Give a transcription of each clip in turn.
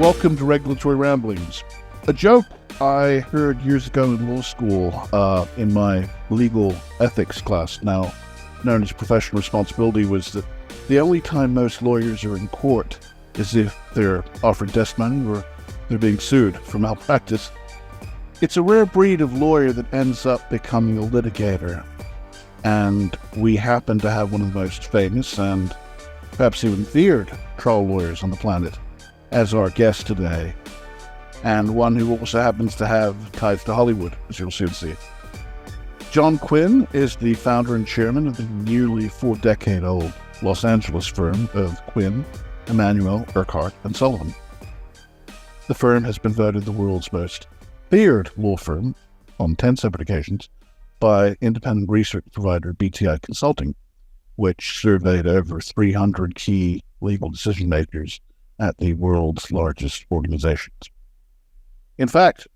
Welcome to Regulatory Ramblings. A joke I heard years ago in law school in my legal ethics class, now known as professional responsibility, was that the only time most lawyers are in court is if they're offered desk money or they're being sued for malpractice. It's a rare breed of lawyer that ends up becoming a litigator, and we happen to have one of the most famous and perhaps even feared trial lawyers on the planet as our guest today, and one who also happens to have ties to Hollywood, as you'll soon see. John Quinn is the founder and chairman of the nearly 4-decade-old Los Angeles firm of Quinn Emanuel Urquhart Sullivan. The firm has been voted the world's most feared law firm on 10 separate occasions by independent research provider BTI Consulting, which surveyed over 300 key legal decision makers at the world's largest organizations. In fact,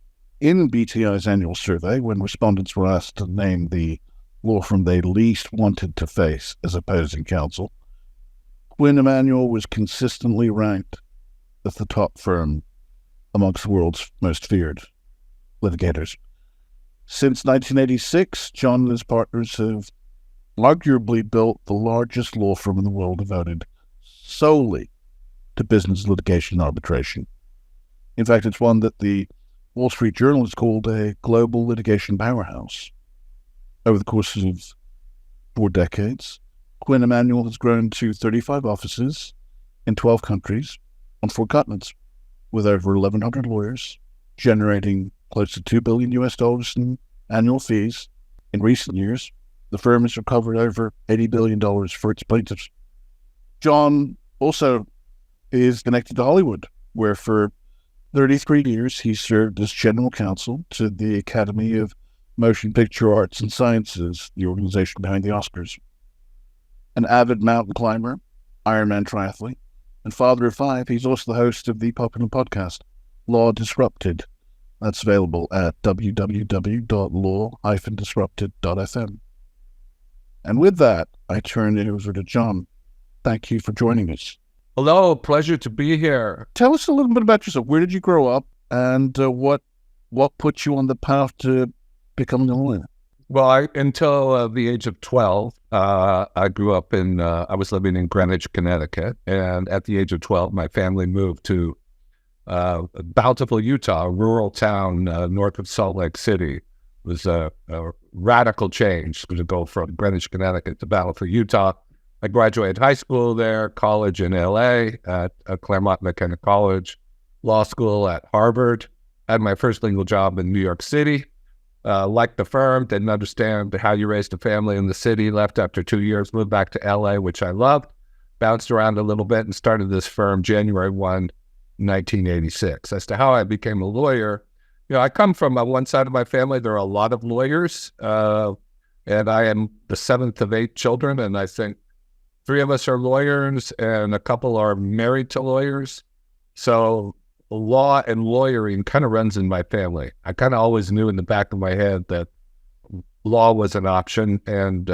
in BTI's annual survey, when respondents were asked to name the law firm they least wanted to face as opposing counsel, Quinn Emanuel was consistently ranked as the top firm amongst the world's most feared litigators. Since 1986, John and his partners have arguably built the largest law firm in the world devoted solely to business litigation and arbitration. In fact, it's one that the Wall Street Journal has called a global litigation powerhouse. Over the course of 4 decades, Quinn Emanuel has grown to 35 offices in 12 countries on 4 continents, with over 1,100 lawyers, generating close to $2 billion in annual fees. In recent years, the firm has recovered over $80 billion for its plaintiffs. John also is connected to Hollywood, where for 33 years he served as general counsel to the Academy of Motion Picture Arts and Sciences, the organization behind the Oscars. An avid mountain climber, Ironman triathlete, and father of 5, he's also the host of the popular podcast, Law Disrupted. That's available at www.law-disrupted.fm. And with that, I turn it over to John. Thank you for joining us. Hello, pleasure to be here. Tell us a little bit about yourself. Where did you grow up, and what put you on the path to becoming a lawyer? Well, until the age of 12, I grew up I was living in Greenwich, Connecticut, and at the age of 12, my family moved to Bountiful, Utah, a rural town north of Salt Lake City. It was a radical change to go from Greenwich, Connecticut to Bountiful, Utah. I graduated high school there, college in L.A. at Claremont McKenna College, law school at Harvard, had my first legal job in New York City. Liked the firm, didn't understand how you raised a family in the city, left after 2 years, moved back to L.A., which I loved, bounced around a little bit and started this firm January 1, 1986. As to how I became a lawyer, I come from one side of my family, there are a lot of lawyers, and I am the 7th of 8 children, and I think 3 of us are lawyers and a couple are married to lawyers. So law and lawyering kind of runs in my family. I kind of always knew in the back of my head that law was an option, and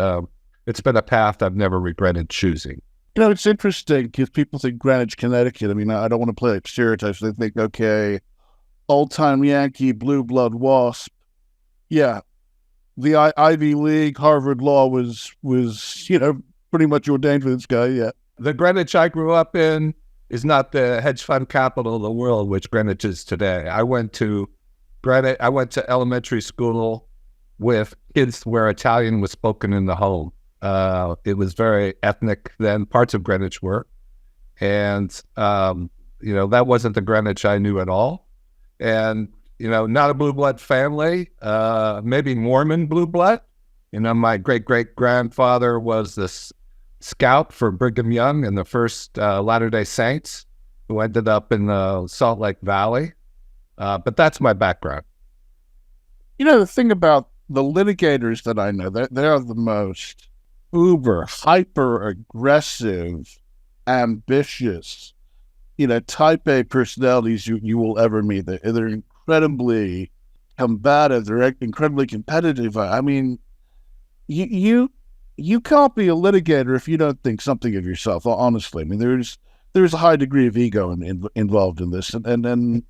it's been a path I've never regretted choosing. It's interesting because people think Greenwich, Connecticut. I mean, I don't want to play like stereotypes. They think, okay, old-time Yankee, blue blood wasp. Yeah, the Ivy League, Harvard Law was pretty much ordained for this guy, yeah. The Greenwich I grew up in is not the hedge fund capital of the world, which Greenwich is today. I went to elementary school with kids where Italian was spoken in the home. It was very ethnic then, parts of Greenwich were. And, that wasn't the Greenwich I knew at all. And, not a blue blood family, maybe Mormon blue blood. My great-great-grandfather was this scout for Brigham Young and the first Latter-day Saints, who ended up in the Salt Lake Valley. But that's my background. The thing about the litigators that I know, they're the most uber, hyper-aggressive, ambitious, type A personalities you will ever meet. They're incredibly combative. They're incredibly competitive. I mean, you can't be a litigator if you don't think something of yourself, honestly. I mean, there's a high degree of ego involved in this, and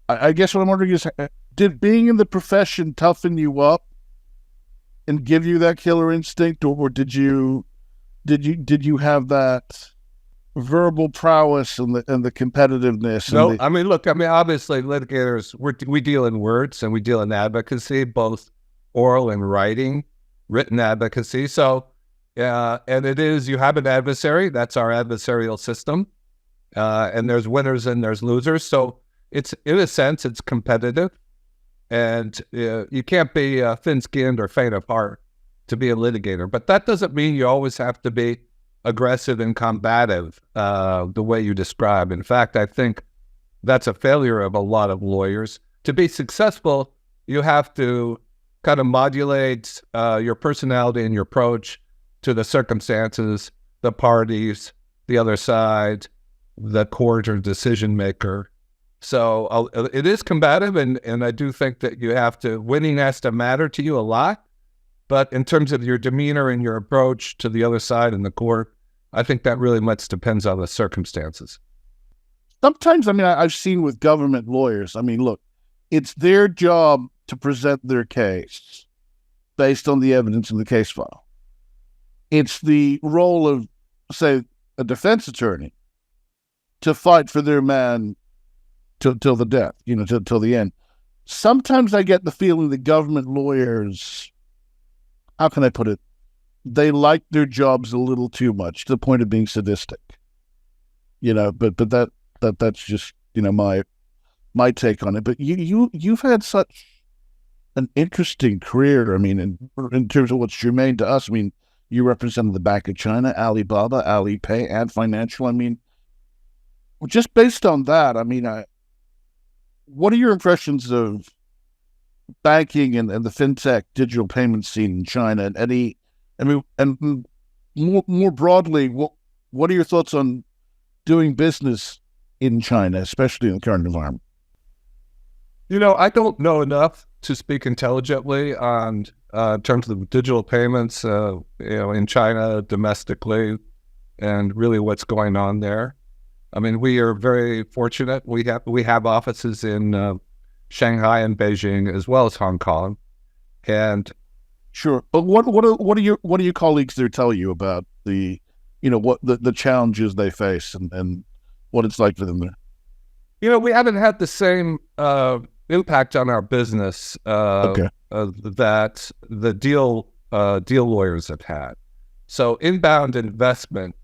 I guess what I'm wondering is, did being in the profession toughen you up and give you that killer instinct, or did you have that verbal prowess and the competitiveness? No, I mean, look, I mean, obviously, litigators, we deal in words and we deal in advocacy, both oral and written advocacy. So, and it is, you have an adversary. That's our adversarial system. And there's winners and there's losers. So it's, in a sense, it's competitive. And you can't be thin-skinned or faint of heart to be a litigator. But that doesn't mean you always have to be aggressive and combative the way you describe. In fact, I think that's a failure of a lot of lawyers. To be successful, you have to kind of modulate your personality and your approach to the circumstances, the parties, the other side, the court or decision maker. So it is combative, and I do think that you have to, winning has to matter to you a lot. But in terms of your demeanor and your approach to the other side in the court, I think that really much depends on the circumstances. Sometimes, I mean, I've seen with government lawyers, I mean, look, it's their job to present their case based on the evidence in the case file. It's the role of, say, a defense attorney to fight for their man till the death, till the end. Sometimes I get the feeling that government lawyers, how can I put it? They like their jobs a little too much, to the point of being sadistic. But that's just my take on it. But you've had such an interesting career. I mean, in terms of what's germane to us. I mean, you represented the Bank of China, Alibaba, Alipay, and Financial. I mean, just based on that, I mean, what are your impressions of banking and the fintech digital payment scene in China? And more broadly, what are your thoughts on doing business in China, especially in the current environment? I don't know enough to speak intelligently on terms of digital payments, in China domestically, and really what's going on there. I mean, we are very fortunate. We have offices in Shanghai and Beijing, as well as Hong Kong, and sure. But what do your colleagues there tell you about the challenges they face and what it's like for them there? We haven't had the same impact on our business that the deal lawyers have had. So inbound investment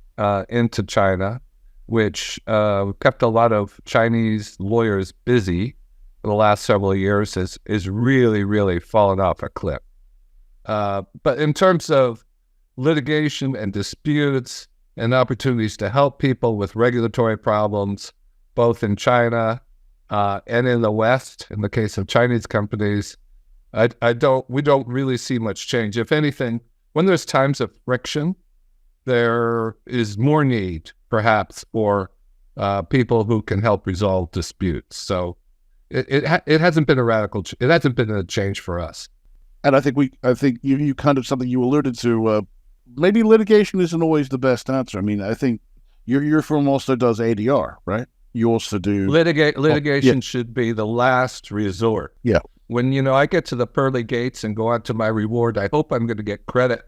into China, which kept a lot of Chinese lawyers busy for the last several years, is really, really fallen off a cliff. But in terms of litigation and disputes and opportunities to help people with regulatory problems, both in China and in the West, in the case of Chinese companies, we don't really see much change. If anything, when there's times of friction, there is more need, perhaps, for people who can help resolve disputes. So it hasn't been it hasn't been a change for us. And I think you kind of, something you alluded to, maybe litigation isn't always the best answer. I mean, I think your firm also does ADR, right? You also do litigation should be the last resort. Yeah. When I get to the pearly gates and go on to my reward, I hope I'm going to get credit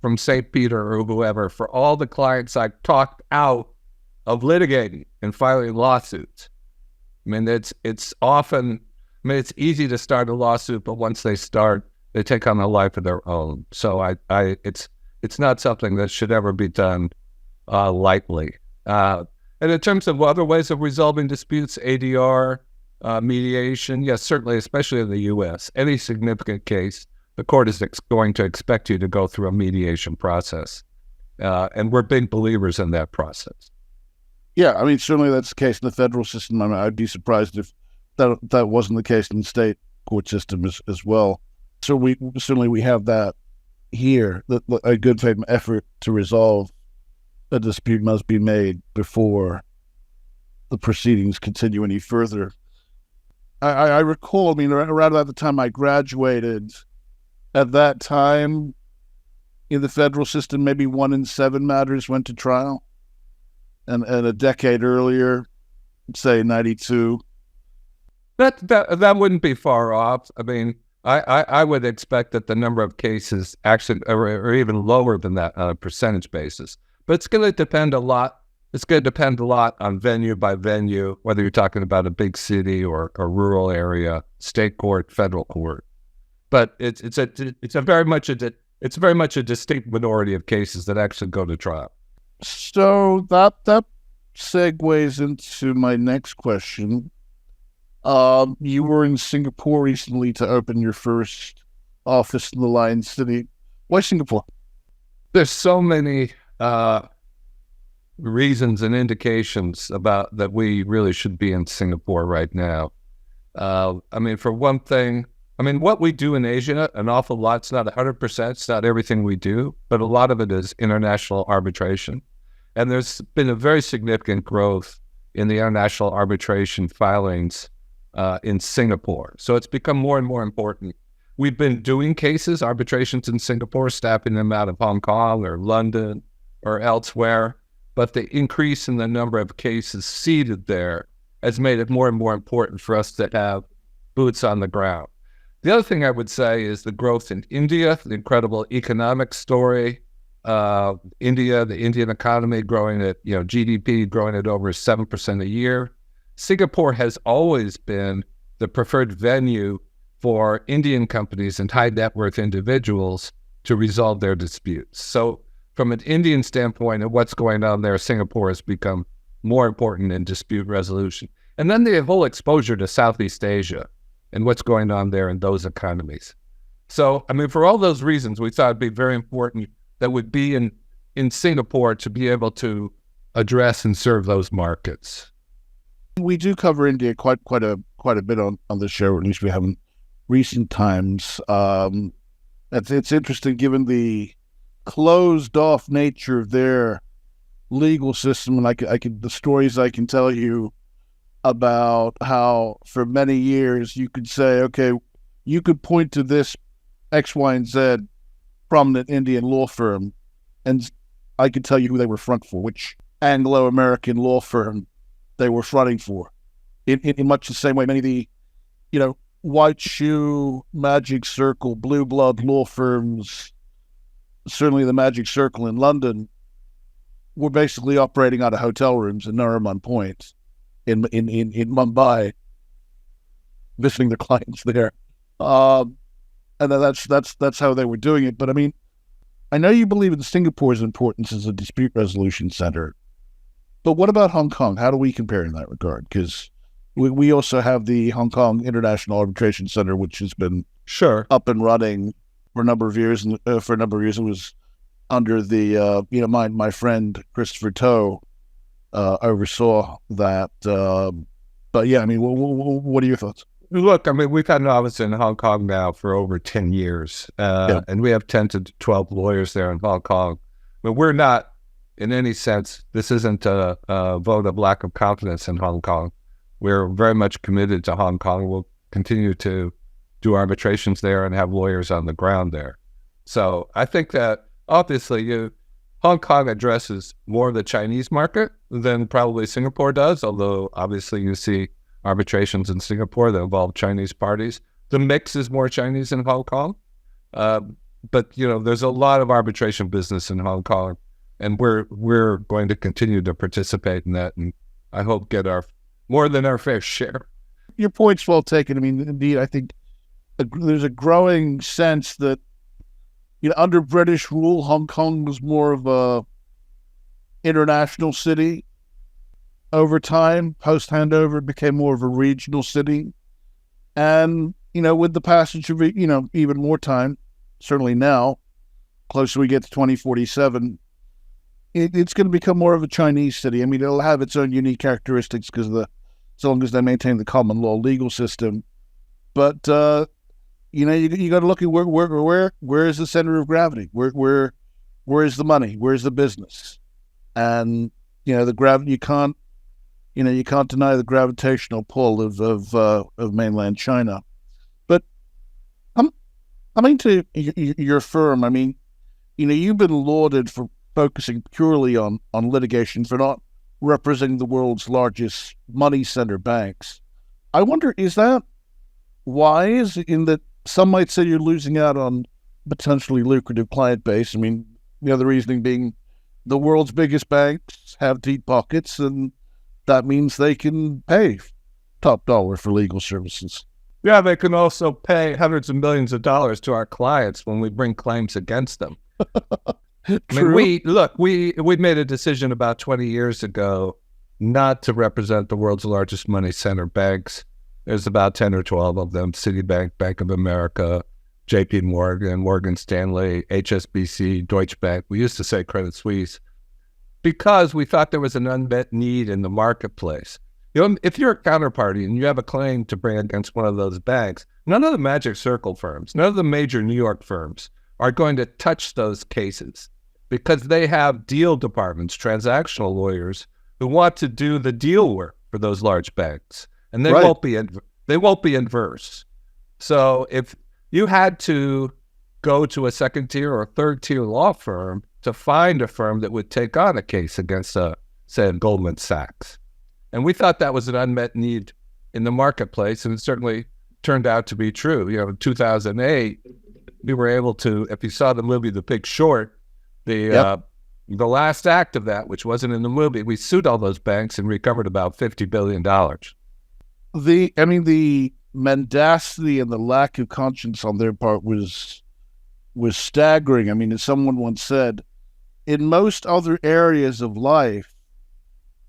from St. Peter or whoever for all the clients I talked out of litigating and filing lawsuits. I mean, it's often, it's easy to start a lawsuit, but once they start, they take on a life of their own. So it's not something that should ever be done lightly. And in terms of other ways of resolving disputes, ADR, mediation, yes, certainly, especially in the U.S., any significant case, the court is going to expect you to go through a mediation process. And we're big believers in that process. Yeah, I mean, certainly that's the case in the federal system. I mean, I'd be surprised if that wasn't the case in the state court system as well. So we have that here. A good faith effort to resolve a dispute must be made before the proceedings continue any further. I recall, I mean, around about the time I graduated, at that time in the federal system, maybe 1 in 7 matters went to trial. and a decade earlier, say 92. That wouldn't be far off. I mean, I would expect that the number of cases actually are even lower than that on a percentage basis. But it's going to depend a lot. It's going to depend a lot on venue by venue, whether you're talking about a big city or a rural area, state court, federal court. But it's very much a distinct minority of cases that actually go to trial. So that segues into my next question. You were in Singapore recently to open your first office in the Lion City. Why Singapore? There's so many reasons and indications about that we really should be in Singapore right now. I mean, for one thing, what we do in Asia, an awful lot, it's not 100%, it's not everything we do, but a lot of it is international arbitration. And there's been a very significant growth in the international arbitration filings in Singapore. So it's become more and more important. We've been doing cases, arbitrations in Singapore, staffing them out of Hong Kong or London or elsewhere. But the increase in the number of cases seated there has made it more and more important for us to have boots on the ground. The other thing I would say is the growth in India, the incredible economic story. India, the Indian economy growing at, GDP growing at over 7% a year. Singapore has always been the preferred venue for Indian companies and high net worth individuals to resolve their disputes. So from an Indian standpoint and what's going on there, Singapore has become more important in dispute resolution. And then the whole exposure to Southeast Asia and what's going on there in those economies. So, for all those reasons, we thought it'd be very important that would be in Singapore to be able to address and serve those markets. We do cover India quite a bit on the show, or at least we have in recent times. It's interesting given the closed off nature of their legal system, and the stories I can tell you about how for many years you could say, okay, you could point to this X, Y, and Z prominent Indian law firm, and I could tell you who they were front for, which Anglo-American law firm they were fronting for. In much the same way, many of the, white shoe, Magic Circle, blue blood law firms, certainly the Magic Circle in London, were basically operating out of hotel rooms in Nariman Point in Mumbai, visiting their clients there. And that's how they were doing it. But I know you believe in Singapore's importance as a dispute resolution center, but what about Hong Kong? How do we compare in that regard? Because we also have the Hong Kong International Arbitration Center, which has been up and running for a number of years. And for a number of years, it was under the my friend Christopher Toe oversaw that. But yeah, what are your thoughts? Look, we've had an office in Hong Kong now for over 10 years, and we have 10 to 12 lawyers there in Hong Kong. But we're not, in any sense, this isn't a vote of lack of confidence in Hong Kong. We're very much committed to Hong Kong. We'll continue to do arbitrations there and have lawyers on the ground there. So I think that, obviously, Hong Kong addresses more of the Chinese market than probably Singapore does, although obviously you see arbitrations in Singapore that involve Chinese parties. The mix is more Chinese in Hong Kong. But, there's a lot of arbitration business in Hong Kong, and we're going to continue to participate in that, and I hope get more than our fair share. Your point's well taken. Indeed, I think there's a growing sense that, under British rule, Hong Kong was more of a international city. Over time, post-handover, it became more of a regional city. And, with the passage of, even more time, certainly now, closer we get to 2047, it's going to become more of a Chinese city. It'll have its own unique characteristics because so long as they maintain the common law legal system. But, you got to look at where is the center of gravity? Where is the money? Where's the business? And, the gravity, you can't deny the gravitational pull of mainland China. But to your firm, you've been lauded for focusing purely on litigation, for not representing the world's largest money center banks. I wonder, is that wise in that some might say you're losing out on potentially lucrative client base? I mean, the other reasoning being the world's biggest banks have deep pockets, and that means they can pay top dollar for legal services. Yeah, they can also pay hundreds of millions of dollars to our clients when we bring claims against them. I mean, we made a decision about 20 years ago not to represent the world's largest money center banks. There's about 10 or 12 of them: Citibank, Bank of America, JP Morgan, Morgan Stanley, HSBC, Deutsche Bank. We used to say Credit Suisse, because we thought there was an unmet need in the marketplace. You know, if you're a counterparty and you have a claim to bring against one of those banks, none of the Magic Circle firms, none of the major New York firms are going to touch those cases, because they have deal departments, transactional lawyers who want to do the deal work for those large banks, and they won't be adverse. So if you had to go to a second tier or third tier law firm to find a firm that would take on a case against say Goldman Sachs, and we thought that was an unmet need in the marketplace, and it certainly turned out to be true. You know, in 2008, we were able to, if you saw the movie The Big Short, the last act of that, which wasn't in the movie, we sued all those banks and recovered about $50 billion. The mendacity and the lack of conscience on their part was staggering. I mean, as someone once said, in most other areas of life,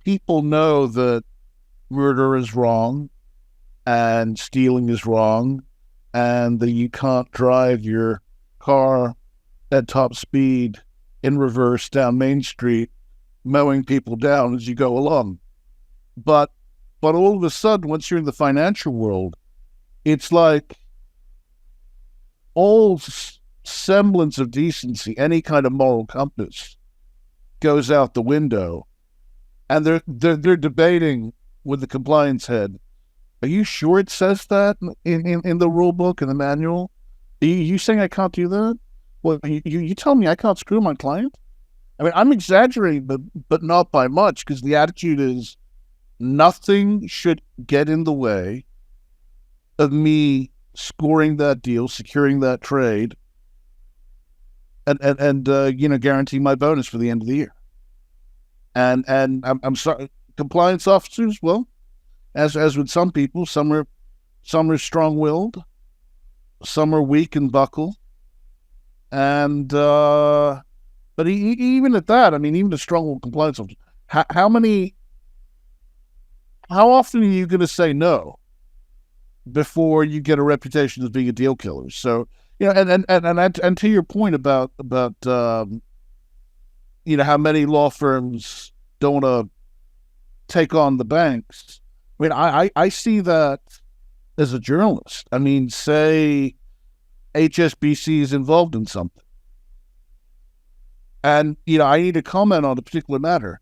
people know that murder is wrong and stealing is wrong, and that you can't drive your car at top speed in reverse down Main Street, mowing people down as you go along. But all of a sudden, once you're in the financial world, it's like all semblance of decency, any kind of moral compass, goes out the window, and they're debating with the compliance head. Are you sure it says that in the rule book and the manual? Are you saying I can't do that? Well, you tell me I can't screw my client? I mean, I'm exaggerating, but not by much, because the attitude is nothing should get in the way of me scoring that deal, securing that trade, and guarantee my bonus for the end of the year. And I'm sorry, compliance officers, well, as with some people, some are strong-willed, some are weak and buckle, and but even at that, I mean, even the strong-willed compliance officers, how often are you going to say no before you get a reputation as being a deal killer? So, you know, and to your point about how many law firms don't want to take on the banks. I mean, I see that as a journalist. I mean, say HSBC is involved in something, and I need to comment on a particular matter.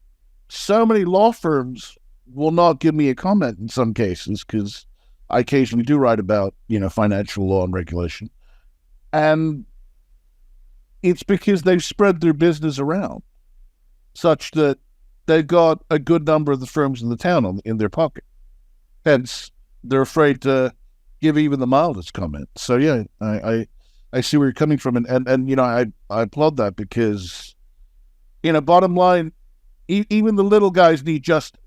So many law firms will not give me a comment in some cases, because I occasionally do write about financial law and regulation, and it's because they've spread their business around such that they've got a good number of the firms in the town in their pocket. Hence, they're afraid to give even the mildest comment. So yeah, I see where you're coming from, and I applaud that, because bottom line, even the little guys need justice,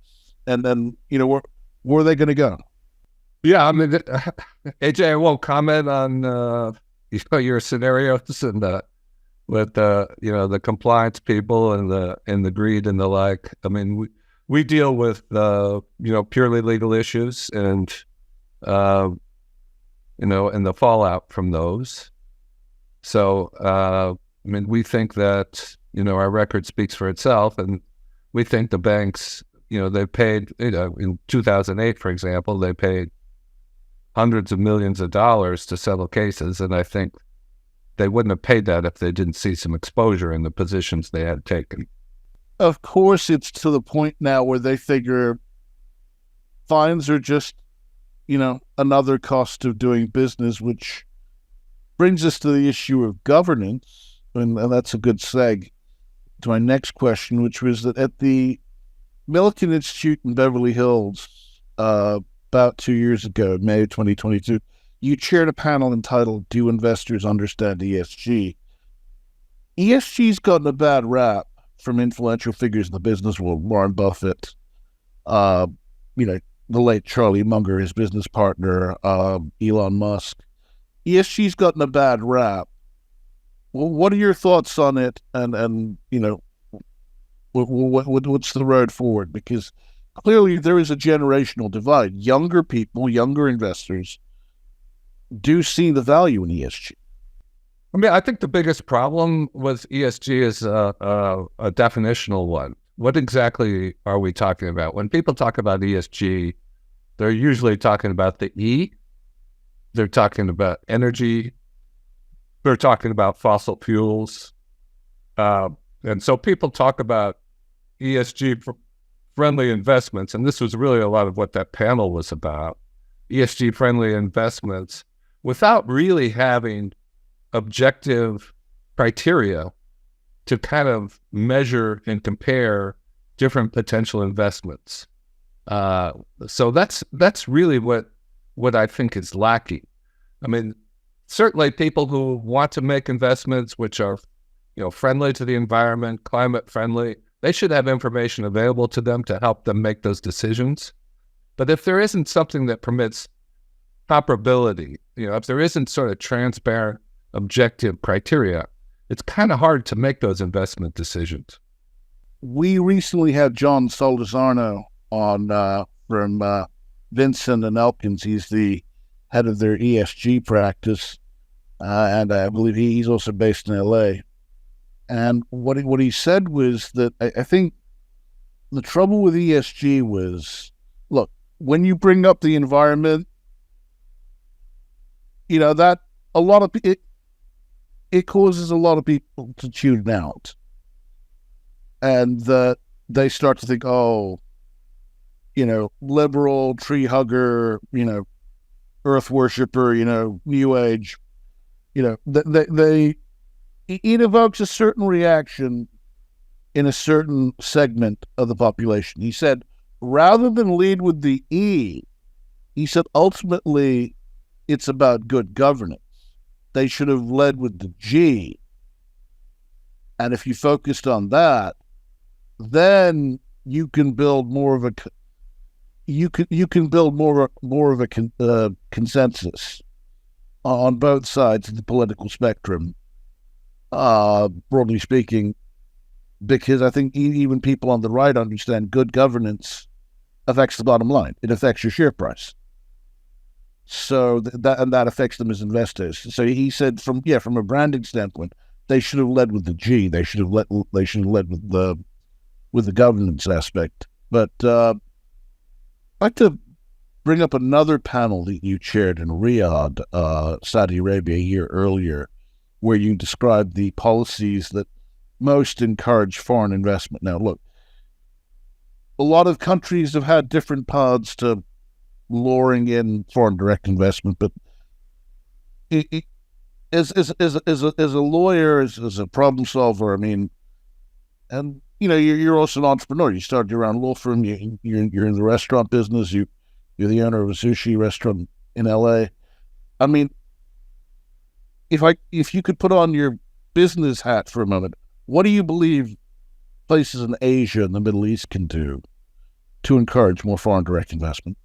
and then where are they going to go? Yeah, I mean, AJ, I won't comment on your scenarios and with the compliance people and the greed and the like. I mean, we deal with purely legal issues and and the fallout from those. So I mean, we think that our record speaks for itself, and we think the banks, they paid in 2008, for example, they paid hundreds of millions of dollars to settle cases, and I think they wouldn't have paid that if they didn't see some exposure in the positions they had taken. Of course, it's to the point now where they figure fines are just, another cost of doing business, which brings us to the issue of governance, and that's a good seg to my next question, which was that at the Millikan Institute in Beverly Hills, about 2 years ago, May 2022, you chaired a panel entitled "Do Investors Understand ESG?" ESG's gotten a bad rap from influential figures in the business world, Warren Buffett, uh, the late Charlie Munger, his business partner, Elon Musk. ESG's gotten a bad rap. Well, what are your thoughts on it? And what's the road forward? Because clearly there is a generational divide. Younger people, younger investors, do see the value in ESG. I mean, I think the biggest problem with ESG is a definitional one. What exactly are we talking about? When people talk about ESG, they're usually talking about the E. They're talking about energy. They're talking about fossil fuels. And so people talk about ESG-friendly investments, and this was really a lot of what that panel was about, ESG-friendly investments, without really having objective criteria to kind of measure and compare different potential investments. So that's really what I think is lacking. I mean, certainly people who want to make investments which are, friendly to the environment, climate friendly, they should have information available to them to help them make those decisions. But if there isn't something that permits comparability, if there isn't sort of transparent, objective criteria, it's kind of hard to make those investment decisions. We recently had John Soldazarno on from Vincent and Elkins. He's the head of their ESG practice, and I believe he's also based in LA. And what he said was that I think the trouble with ESG was, look, when you bring up the environment, that a lot of it causes a lot of people to tune out, and that they start to think, liberal, tree hugger, earth worshiper, new age, it evokes a certain reaction in a certain segment of the population. He said, rather than lead with the E, he said, ultimately, it's about good governance. They should have led with the G. And if you focused on that, then you can build more of a consensus on both sides of the political spectrum, broadly speaking, because I think even people on the right understand good governance affects the bottom line. It affects your share price. So that affects them as investors. So he said, from a branding standpoint, they should have led with the G. They should have led with the governance aspect. But I'd like to bring up another panel that you chaired in Riyadh, Saudi Arabia, a year earlier, where you described the policies that most encourage foreign investment. Now, look, a lot of countries have had different paths to luring in foreign direct investment, but as a lawyer, as a problem solver, I mean, and you're also an entrepreneur. You started your own law firm. You're in the restaurant business. You're the owner of a sushi restaurant in LA. I mean, if you could put on your business hat for a moment, what do you believe places in Asia and the Middle East can do to encourage more foreign direct investment?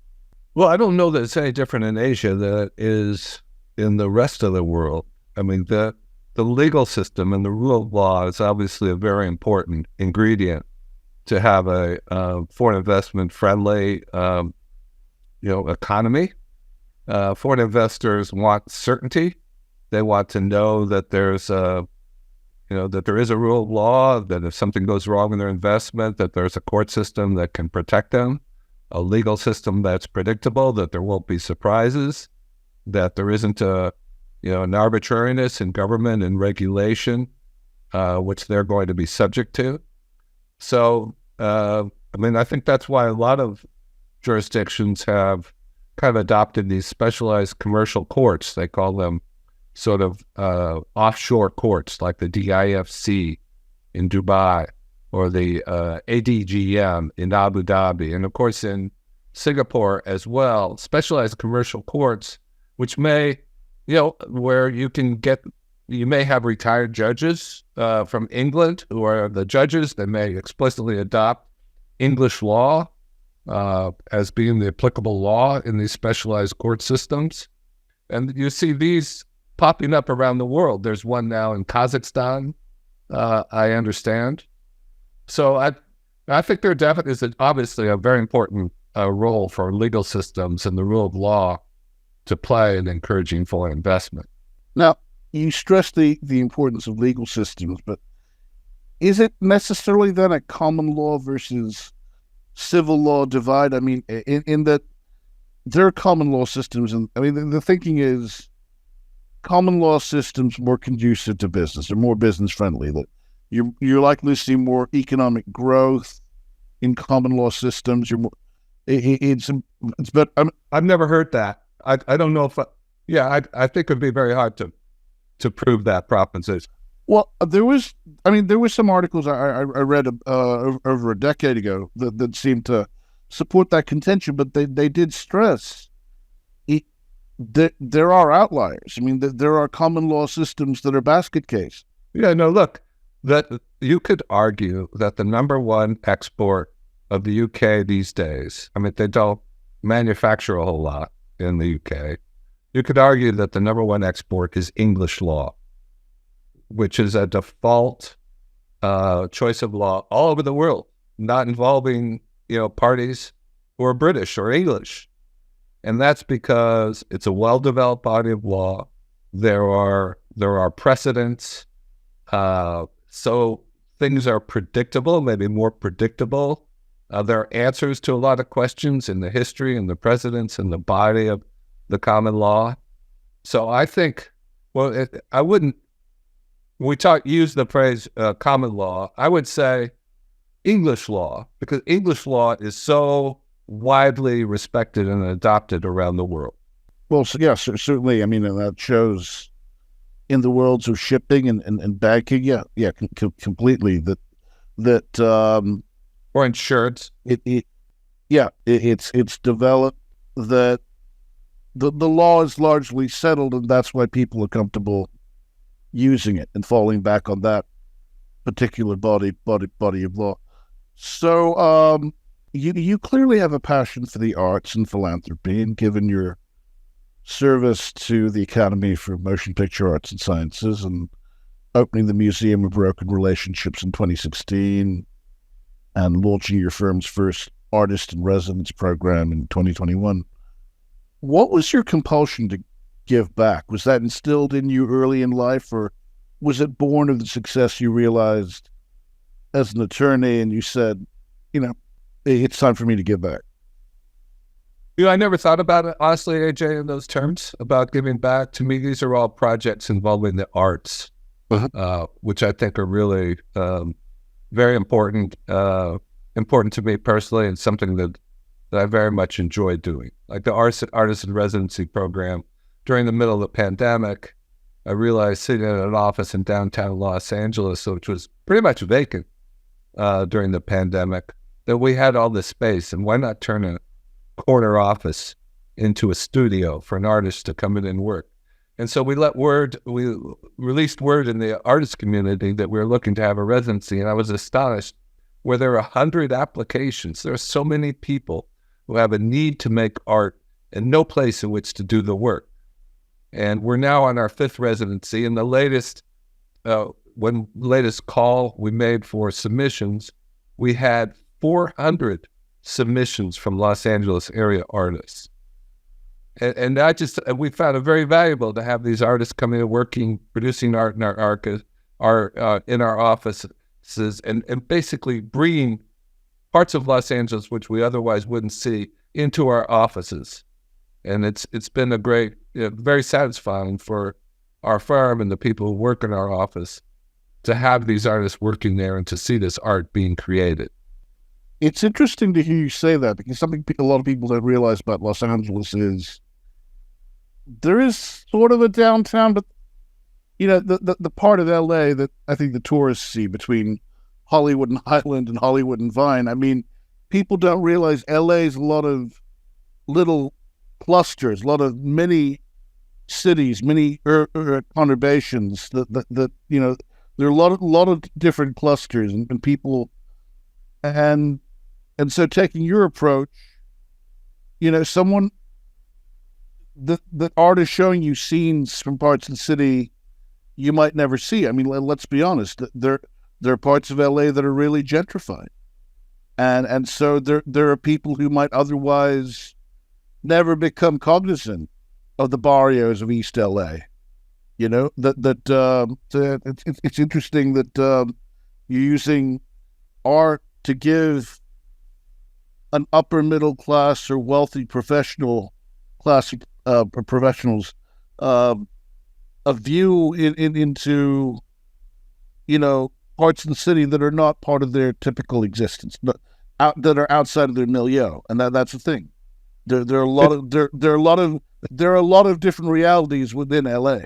Well, I don't know that it's any different in Asia than it is in the rest of the world. I mean, the legal system and the rule of law is obviously a very important ingredient to have a foreign investment friendly, economy. Foreign investors want certainty. They want to know that there's that there is a rule of law, that if something goes wrong in their investment, that there's a court system that can protect them, a legal system that's predictable, that there won't be surprises, that there isn't an arbitrariness in government and regulation, which they're going to be subject to. So, I think that's why a lot of jurisdictions have kind of adopted these specialized commercial courts. They call them sort of offshore courts, like the DIFC in Dubai or the ADGM in Abu Dhabi, and of course in Singapore as well, specialized commercial courts, which may, where you may have retired judges from England who are the judges. They may explicitly adopt English law as being the applicable law in these specialized court systems. And you see these popping up around the world. There's one now in Kazakhstan, I understand. So I think there definitely is obviously a very important role for legal systems and the rule of law to play in encouraging foreign investment. Now, you stress the importance of legal systems, but is it necessarily then a common law versus civil law divide? I mean, in that there are common law systems, and I mean, the thinking is common law systems more conducive to business, or more business friendly, that you're likely to see more economic growth in common law systems. It's but I've never heard that. I don't know if I think it'd be very hard to prove that proposition. Well, there was some articles I read over a decade ago that seemed to support that contention, but they did stress that there are outliers. I mean, there are common law systems that are basket case. Yeah, no, look, that you could argue that the number one export of the UK these days, I mean, they don't manufacture a whole lot in the UK. You could argue that the number one export is English law, which is a default choice of law all over the world, not involving, parties who are British or English. And that's because it's a well-developed body of law. There are precedents. So things are predictable, maybe more predictable. There are answers to a lot of questions in the history and the precedents and the body of the common law. So I think, I wouldn't, when we use the phrase common law, I would say English law, because English law is so widely respected and adopted around the world. Well, so, yeah, certainly. I mean, that shows in the worlds of shipping and banking. Yeah, completely. Or insurance. It's developed that the law is largely settled, and that's why people are comfortable using it and falling back on that particular body of law. So you clearly have a passion for the arts and philanthropy, and given your service to the Academy for Motion Picture Arts and Sciences and opening the Museum of Broken Relationships in 2016 and launching your firm's first artist in residence program in 2021, what was your compulsion to give back? Was that instilled in you early in life, or was it born of the success you realized as an attorney and you said, it's time for me to give back? I never thought about it, honestly, AJ, in those terms, about giving back. To me, these are all projects involving the arts, which I think are really very important to me personally, and something that I very much enjoy doing. Like the artist in residency program, during the middle of the pandemic, I realized sitting in an office in downtown Los Angeles, which was pretty much vacant during the pandemic, that we had all this space, and why not turn a corner office into a studio for an artist to come in and work? And so we released word in the artist community that we were looking to have a residency, and I was astonished where there are 100 applications. There are so many people who have a need to make art and no place in which to do the work. And we're now on our 5th residency, and the latest call we made for submissions, we had 400 submissions from Los Angeles area artists. And we found it very valuable to have these artists coming and working, producing art in our offices, and basically bringing parts of Los Angeles which we otherwise wouldn't see into our offices. And it's been a great, very satisfying for our firm and the people who work in our office to have these artists working there and to see this art being created. It's interesting to hear you say that, because something a lot of people don't realize about Los Angeles is there is sort of a downtown, but the part of LA that I think the tourists see between Hollywood and Highland and Hollywood and Vine. I mean, people don't realize LA is a lot of little clusters, a lot of mini cities, many conurbations that you know, there are a lot of different clusters and people, and so taking your approach, you know, someone the art is showing you scenes from parts of the city you might never see. I mean, let's be honest, there are parts of LA that are really gentrified, and so there are people who might otherwise never become cognizant of the barrios of East LA. You know, it's interesting that you're using art to give an upper middle class or wealthy professionals a view into, you know, parts of the city that are not part of their typical existence, but that are outside of their milieu, and that's the thing. There are a lot of different realities within LA.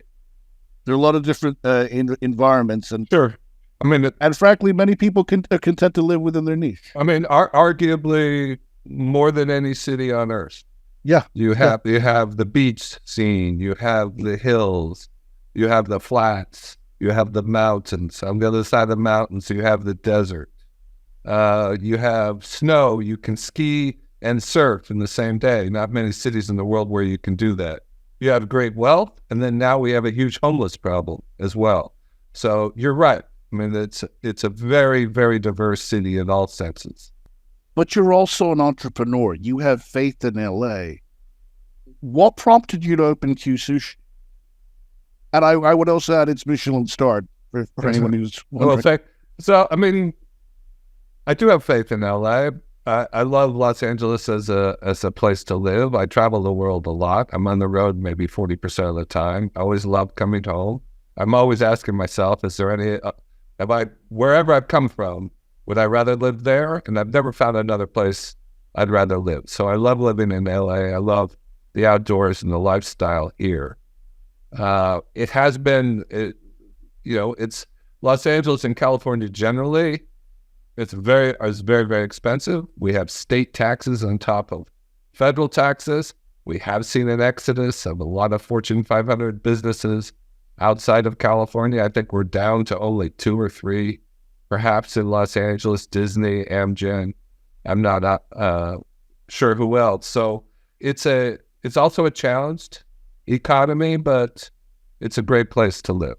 There are a lot of different environments, and sure. I mean, and frankly, many people are content to live within their niche. I mean, arguably more than any city on earth. Yeah, you have the beach scene, you have the hills, you have the flats, you have the mountains. On the other side of the mountains, you have the desert. You have snow. You can ski and surf in the same day. Not many cities in the world where you can do that. You have great wealth, and then now we have a huge homeless problem as well. So you're right. I mean, it's a very, very diverse city in all senses. But you're also an entrepreneur. You have faith in LA. What prompted you to open Q Sushi? And I would also add it's Michelin starred for anyone who's wondering. Well, so, I mean, I do have faith in LA. I love Los Angeles as a place to live. I travel the world a lot. I'm on the road maybe 40% of the time. I always love coming home. I'm always asking myself, is there any, wherever I've come from, would I rather live there? And I've never found another place I'd rather live. So I love living in LA. I love the outdoors and the lifestyle here. It has been, it's Los Angeles and California generally. It's very, very expensive. We have state taxes on top of federal taxes. We have seen an exodus of a lot of Fortune 500 businesses outside of California. I think we're down to only 2 or 3, perhaps in Los Angeles, Disney, Amgen. I'm not sure who else. So it's also a challenged economy, but it's a great place to live.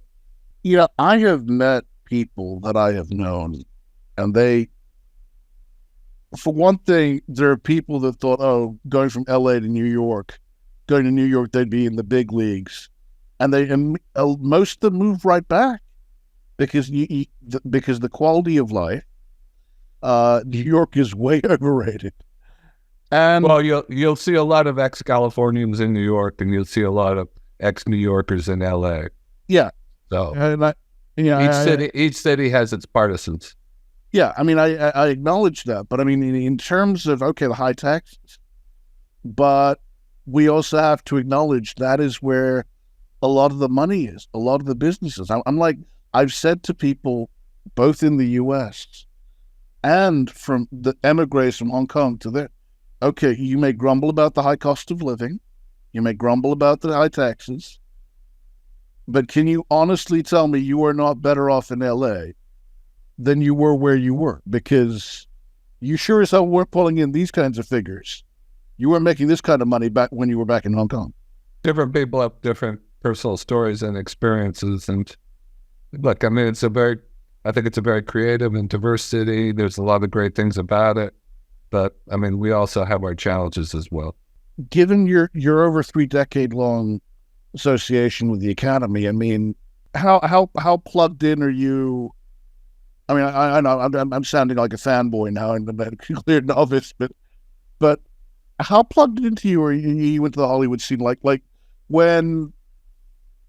Yeah, I have met people that I have known, and for one thing, there are people that thought, oh, going from LA to New York, they'd be in the big leagues. And most of them move right back because because the quality of life, New York is way overrated. And well, you'll see a lot of ex-Californians in New York, and you'll see a lot of ex-New Yorkers in LA. Yeah. So each city has its partisans. Yeah, I mean, I acknowledge that, but I mean, in terms of the high taxes, but we also have to acknowledge that is where a lot of the money is, a lot of the businesses. I've said to people, both in the U.S. and from the emigres from Hong Kong to there, okay, you may grumble about the high cost of living, you may grumble about the high taxes, but can you honestly tell me you are not better off in L.A. than you were where you were? Because you sure as hell weren't pulling in these kinds of figures. You weren't making this kind of money back when you were back in Hong Kong. Different people have different personal stories and experiences. And look, I mean, I think it's a very creative and diverse city. There's a lot of great things about it. But I mean, we also have our challenges as well. Given your over 3-decade-long association with the Academy, I mean, how plugged in are you? I mean, I know I'm sounding like a fanboy now and a clear novice, but how plugged into you are you into the Hollywood scene? Like when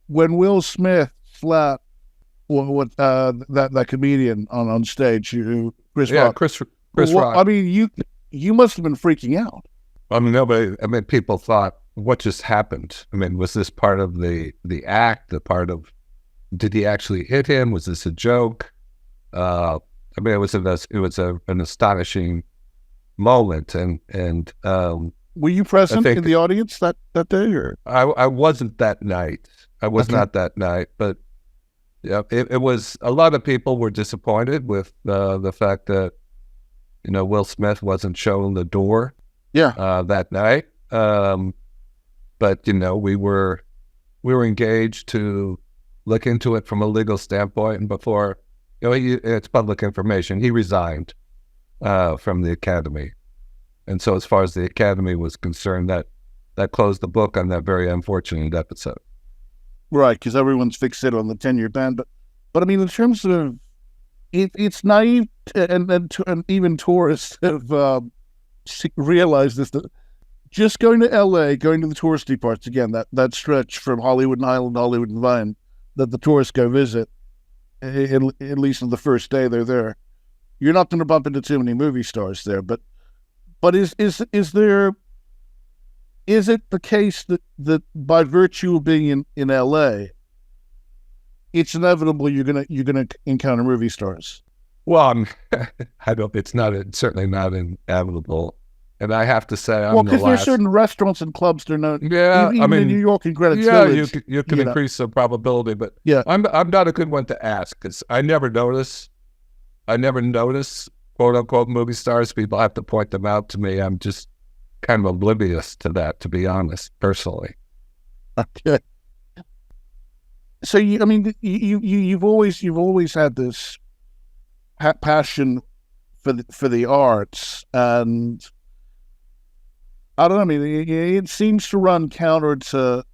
Will Smith slapped that comedian on stage, Chris Rock. Chris Rock. I mean, you must have been freaking out. I mean, people thought, what just happened? I mean, was this part of the act? Did he actually hit him? Was this a joke? Of I mean, an astonishing moment, and Were you present think in the audience that day, or? I wasn't that night. I was Okay. not that night, but yeah, it was. A lot of people were disappointed with the fact that Will Smith wasn't shown the door Yeah. that night. But we were engaged to look into it from a legal standpoint, and before it's public information, he resigned from the Academy, and so as far as the Academy was concerned, that closed the book on that very unfortunate episode. Right, because everyone's fixated on the 10-year ban, but I mean, in terms of it's naive, and even tourists have realized this. That just going to L.A., going to the touristy parts again, that stretch from Hollywood and Island, Hollywood and Vine, that the tourists go visit, at least on the first day they're there. You're not going to bump into too many movie stars there, but is it the case that by virtue of being in LA, it's inevitable you're gonna encounter movie stars? Well, it's certainly not inevitable, and I have to say, because there's certain restaurants and clubs they're known. Yeah, even in New York and Greenwich Village. you can increase the probability, but yeah, I'm not a good one to ask because I never notice quote unquote movie stars. People have to point them out to me. I'm just kind of oblivious to that, to be honest, personally. Okay. So you've always had this passion for the arts, and I don't know. I mean, it seems to run counter to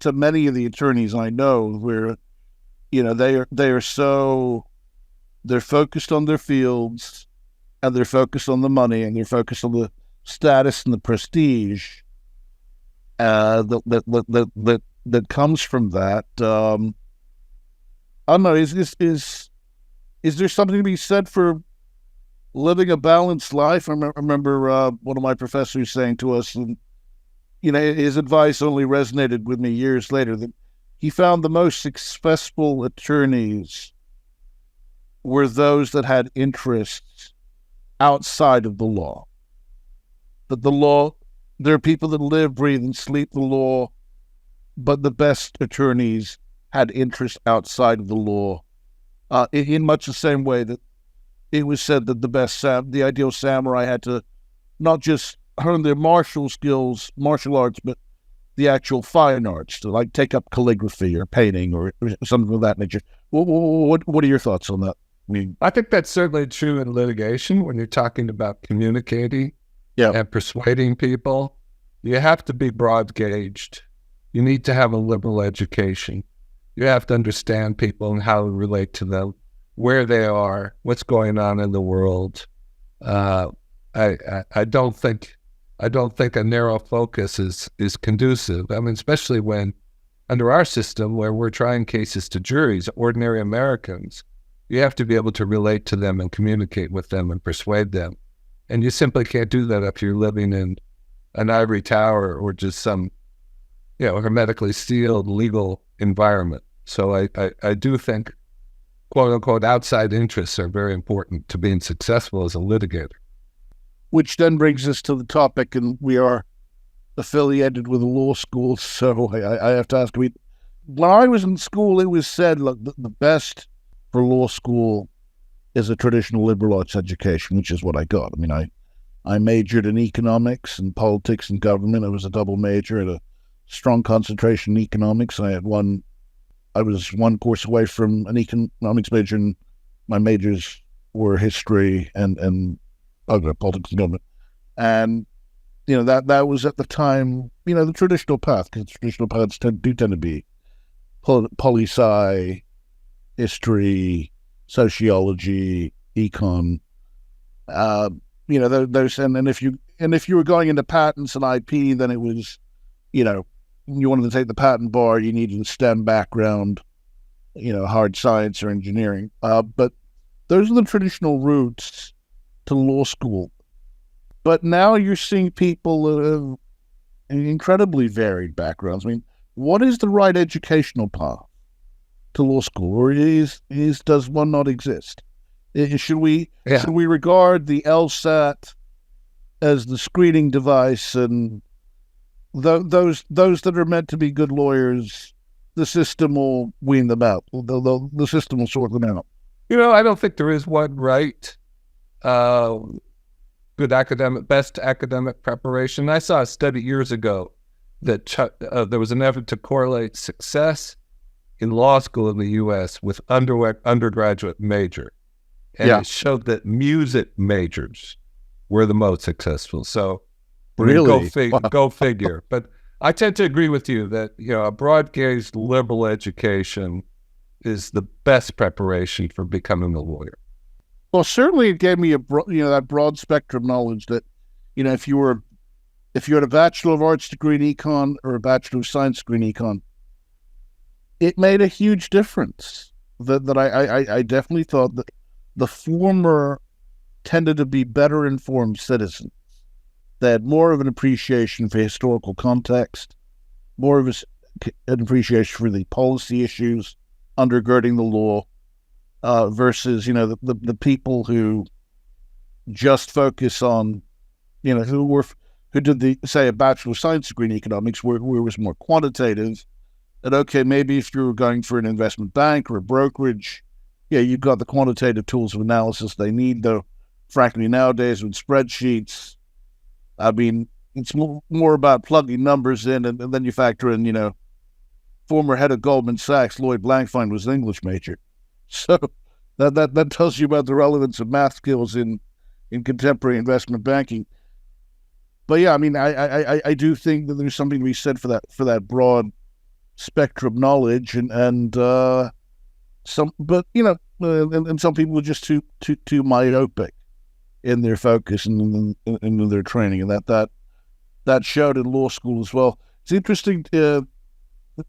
many of the attorneys I know, where they're focused on their fields, and they're focused on the money, and they're focused on the status and the prestige that comes from that. I don't know. Is there something to be said for living a balanced life? I remember one of my professors saying to us, and his advice only resonated with me years later, that he found the most successful attorneys were those that had interests outside of the law. That the law, there are people that live, breathe, and sleep the law, but the best attorneys had interest outside of the law, in much the same way that it was said that the ideal samurai had to not just hone their martial arts, but the actual fine arts, to like take up calligraphy or painting or something of that nature. What are your thoughts on that? I think that's certainly true in litigation when you're talking about communicating and persuading people. You have to be broad-gauged. You need to have a liberal education. You have to understand people and how to relate to them, where they are, what's going on in the world. I don't think a narrow focus is conducive. I mean, especially when under our system where we're trying cases to juries, ordinary Americans, you have to be able to relate to them and communicate with them and persuade them. And you simply can't do that if you're living in an ivory tower or just some, hermetically sealed legal environment. So I do think, quote unquote, outside interests are very important to being successful as a litigator. Which then brings us to the topic, and we are affiliated with a law school, so I have to ask, when I was in school, it was said, look, the best for law school is a traditional liberal arts education, which is what I got. I mean, I majored in economics and politics and government. I was a double major, had a strong concentration in economics. I was one course away from an economics major, and my majors were history and politics and government. And, that was at the time, the traditional path, because traditional paths tend to be poli-sci, history, sociology, econ, those, and if you were going into patents and IP, then it was, you wanted to take the patent bar, you needed a STEM background, hard science or engineering. But those are the traditional routes to law school. But now you're seeing people in incredibly varied backgrounds. I mean, what is the right educational path to law school, or does one not exist? Should we Yeah. should we regard the LSAT as the screening device, and those that are meant to be good lawyers, the system will wean them out. The system will sort them out. I don't think there is one right, best academic preparation. I saw a study years ago that there was an effort to correlate success in law school in the U.S. with undergraduate major. And It showed that music majors were the most successful. So, really, go figure. But I tend to agree with you that a broad-gauged liberal education is the best preparation for becoming a lawyer. Well, certainly it gave me that broad spectrum knowledge that if you had a Bachelor of Arts degree in econ or a Bachelor of Science degree in econ, it made a huge difference. That I definitely thought that the former tended to be better informed citizens. They had more of an appreciation for historical context, more of an appreciation for the policy issues undergirding the law, versus the people who just focus on who did a Bachelor of Science degree in economics, where it was more quantitative. And okay, maybe if you were going for an investment bank or a brokerage, you've got the quantitative tools of analysis they need, though frankly nowadays with spreadsheets, I mean, it's more about plugging numbers in, and then you factor in, former head of Goldman Sachs, Lloyd Blankfein, was an English major. So that tells you about the relevance of math skills in contemporary investment banking. But yeah, I mean, I do think that there's something to be said for that broad spectrum knowledge, and some people are just too myopic in their focus and in their training, and that showed in law school as well. It's interesting to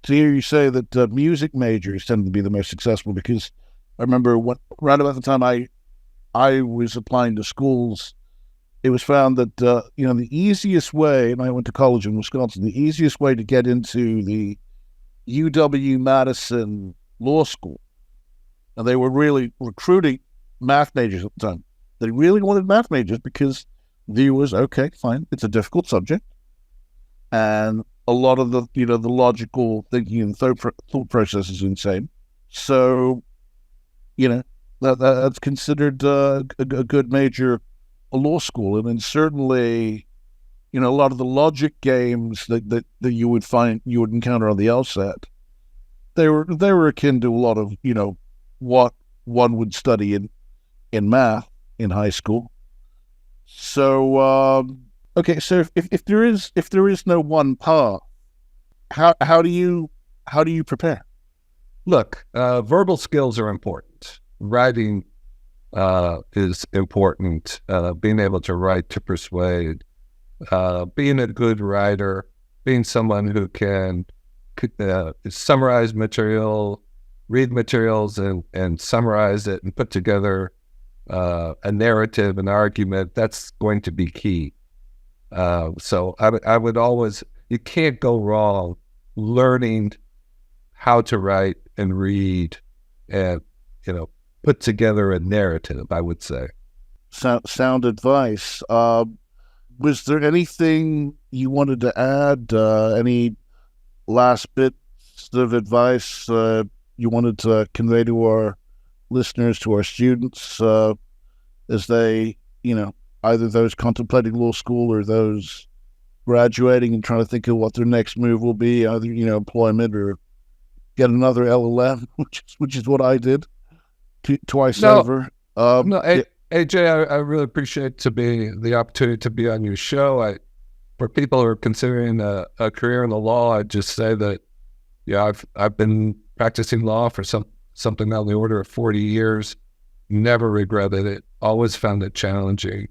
hear you say that music majors tend to be the most successful, because I remember right about the time I was applying to schools, it was found that the easiest way, and I went to college in Wisconsin, the easiest way to get into the UW-Madison Law School, and they were really recruiting math majors at the time. They really wanted math majors because the view was, okay, fine, it's a difficult subject, and a lot of the the logical thinking and thought process is insane. So, that's considered a good major, a law school, and then certainly, a lot of the logic games that you would encounter on the LSAT, they were akin to a lot of what one would study in math in high school. So okay, so if there is no one path, how do you prepare? Look, verbal skills are important. Writing is important. Being able to write to persuade, being a good writer, being someone who can summarize material, read materials and summarize it and put together a narrative, an argument, that's going to be key. So I would always, you can't go wrong learning how to write and read and, put together a narrative, I would say. Sound advice. Was there anything you wanted to add? Any last bits of advice you wanted to convey to our listeners, to our students, as they, either those contemplating law school or those graduating and trying to think of what their next move will be, either, employment or get another LLM, which is what I did twice over. AJ, I really appreciate the opportunity to be on your show. For people who are considering a career in the law, I'd just say that, I've been practicing law for something on the order of 40 years, never regretted it, always found it challenging.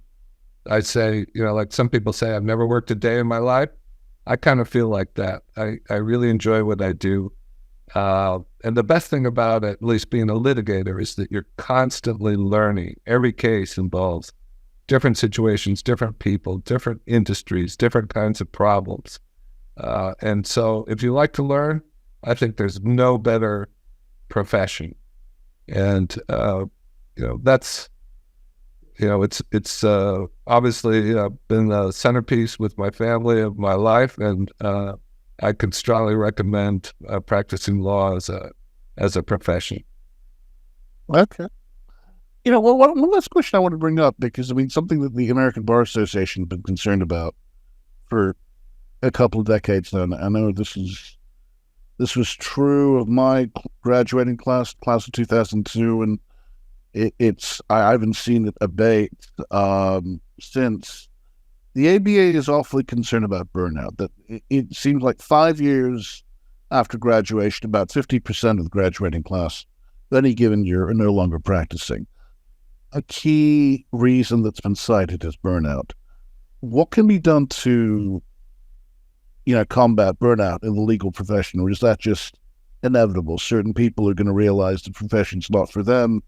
I'd say, like some people say, I've never worked a day in my life. I kind of feel like that. I really enjoy what I do. And the best thing about it, at least being a litigator, is that you're constantly learning. Every case involves different situations, different people, different industries, different kinds of problems. And so if you like to learn, I think there's no better profession. And that's, it's obviously been a centerpiece with my family of my life, and I could strongly recommend practicing law as a profession. Okay. One last question I want to bring up, because something that the American Bar Association has been concerned about for a couple of decades now. I know this was true of my graduating class of 2002, and I haven't seen it abate since. The ABA is awfully concerned about burnout. That it seems like 5 years after graduation, about 50% of the graduating class of any given year are no longer practicing. A key reason that's been cited is burnout. What can be done to, combat burnout in the legal profession, or is that just inevitable? Certain people are going to realize the profession's not for them,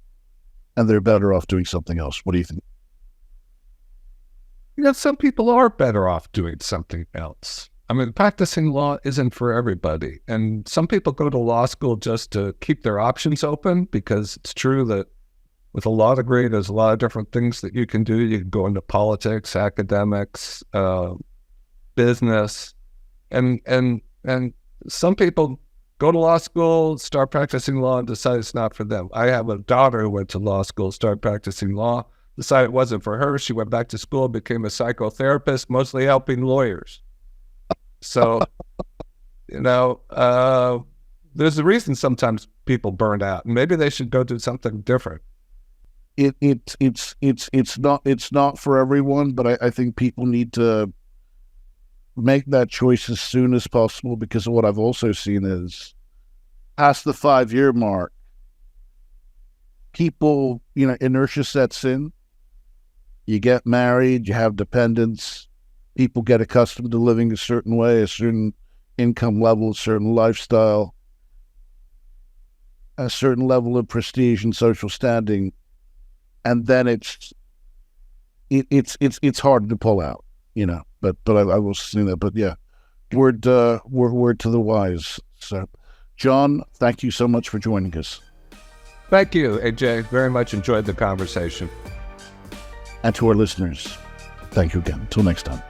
and they're better off doing something else. What do you think? Some people are better off doing something else. I mean, practicing law isn't for everybody. And some people go to law school just to keep their options open, because it's true that with a law degree, there's a lot of different things that you can do. You can go into politics, academics, business, and some people go to law school, start practicing law, and decide it's not for them. I have a daughter who went to law school, started practicing law, decided it wasn't for her. She went back to school, became a psychotherapist, mostly helping lawyers. So, there's a reason sometimes people burn out. Maybe they should go do something different. It's not for everyone, but I think people need to make that choice as soon as possible, because what I've also seen is past the 5-year mark, people, inertia sets in. You get married, you have dependents, people get accustomed to living a certain way, a certain income level, a certain lifestyle, a certain level of prestige and social standing, and then it's hard to pull out, But I will see that. But yeah, word to the wise. So, John, thank you so much for joining us. Thank you, AJ. Very much enjoyed the conversation. And to our listeners, thank you again. Until next time.